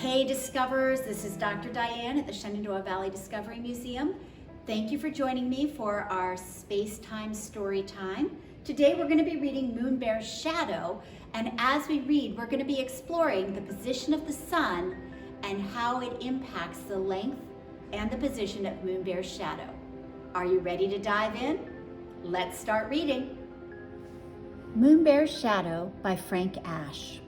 Hey Discoverers, this is Dr. Diane at the Shenandoah Valley Discovery Museum. Thank you for joining me for our space-time story time. Today we're going to be reading Moonbear's Shadow, and as we read, we're going to be exploring the position of the sun and how it impacts the length and the position of Moonbear's shadow. Are you ready to dive in? Let's start reading. Moonbear's Shadow by Frank Asch.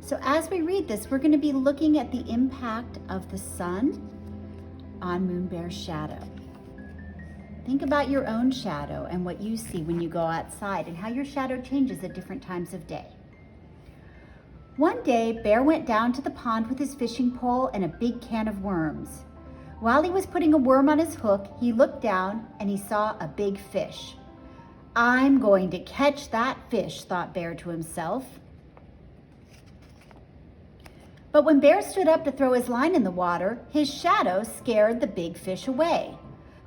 So as we read this, we're going to be looking at the impact of the sun on Moonbear's shadow. Think about your own shadow and what you see when you go outside and how your shadow changes at different times of day. One day, Bear went down to the pond with his fishing pole and a big can of worms. While he was putting a worm on his hook, he looked down and he saw a big fish. "I'm going to catch that fish," thought Bear to himself. But when Bear stood up to throw his line in the water, his shadow scared the big fish away.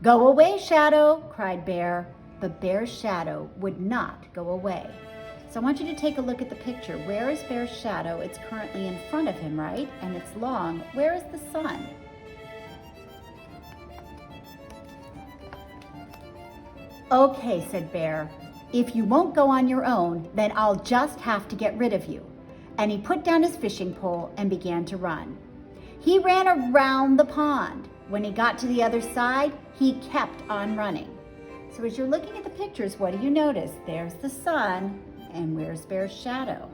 "Go away, shadow," cried Bear. But Bear's shadow would not go away. So I want you to take a look at the picture. Where is Bear's shadow? It's currently in front of him, right? And it's long. Where is the sun? "Okay," said Bear. "If you won't go on your own, then I'll just have to get rid of you." And he put down his fishing pole and began to run. He ran around the pond. When he got to the other side, he kept on running. So as you're looking at the pictures, what do you notice? There's the sun, and where's Bear's shadow?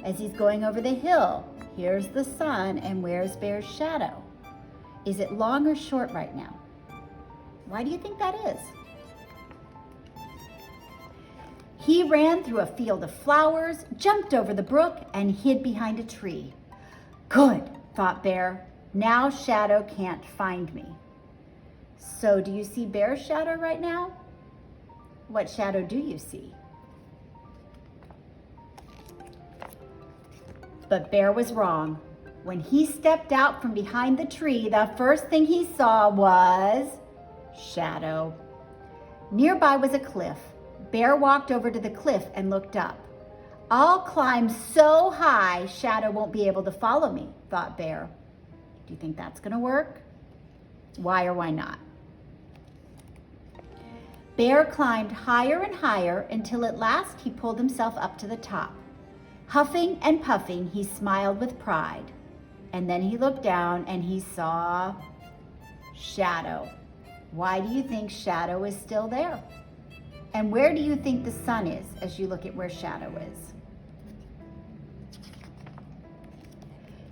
As he's going over the hill, here's the sun, and where's Bear's shadow? Is it long or short right now? Why do you think that is? He ran through a field of flowers, jumped over the brook, and hid behind a tree. "Good," thought Bear. "Now shadow can't find me." So do you see Bear's shadow right now? What shadow do you see? But Bear was wrong. When he stepped out from behind the tree, the first thing he saw was shadow. Nearby was a cliff. Bear walked over to the cliff and looked up. "I'll climb so high, shadow won't be able to follow me," thought Bear. Do you think that's going to work? Why or why not? Bear climbed higher and higher until at last he pulled himself up to the top. Huffing and puffing, he smiled with pride. And then he looked down and he saw shadow. Why do you think shadow is still there? And where do you think the sun is as you look at where shadow is?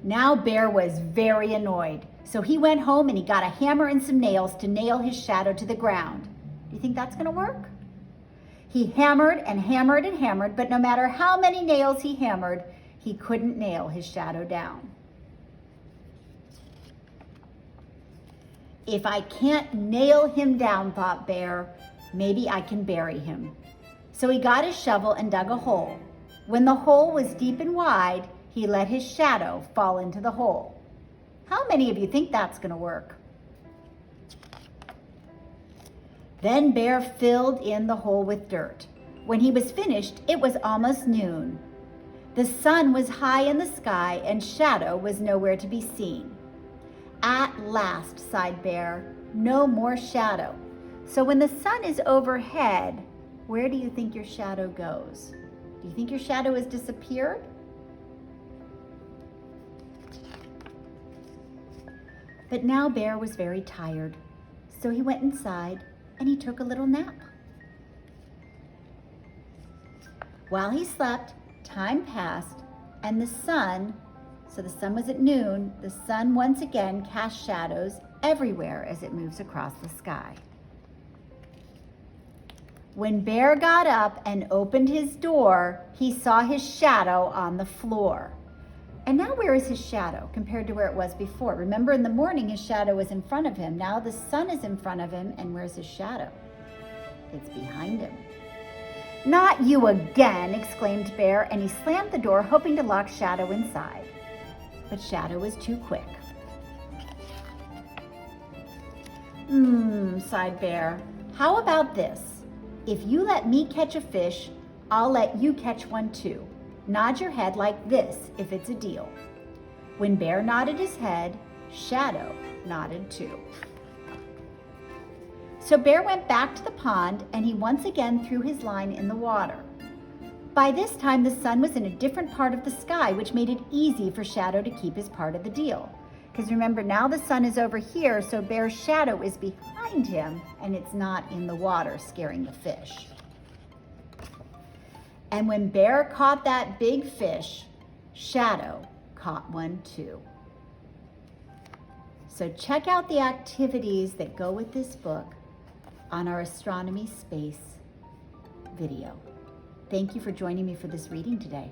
Now Bear was very annoyed, so he went home and he got a hammer and some nails to nail his shadow to the ground. Do you think that's going to work? He hammered and hammered and hammered, but no matter how many nails he hammered, he couldn't nail his shadow down. "If I can't nail him down," thought Bear, "maybe I can bury him." So he got his shovel and dug a hole. When the hole was deep and wide, he let his shadow fall into the hole. How many of you think that's going to work? Then Bear filled in the hole with dirt. When he was finished, it was almost noon. The sun was high in the sky and shadow was nowhere to be seen. "At last," sighed Bear, "no more shadow." So when the sun is overhead, where do you think your shadow goes? Do you think your shadow has disappeared? But now Bear was very tired, so he went inside and he took a little nap. While he slept, time passed, and the sun, so the sun was at noon, the sun once again cast shadows everywhere as it moves across the sky. When Bear got up and opened his door, he saw his shadow on the floor. And now where is his shadow compared to where it was before? Remember, in the morning, his shadow was in front of him. Now the sun is in front of him, and where's his shadow? It's behind him. "Not you again," exclaimed Bear, and he slammed the door, hoping to lock Shadow inside. But Shadow was too quick. Sighed Bear. "How about this? If you let me catch a fish, I'll let you catch one too. Nod your head like this if it's a deal. When Bear nodded his head, Shadow nodded too. So Bear went back to the pond and he once again threw his line in the water. By this time, the sun was in a different part of the sky, which made it easy for Shadow to keep his part of the deal. Because remember, now the sun is over here, so Bear's shadow is behind him and it's not in the water scaring the fish. And when Bear caught that big fish, Shadow caught one too. So check out the activities that go with this book on our Astronomy Space video. Thank you for joining me for this reading today.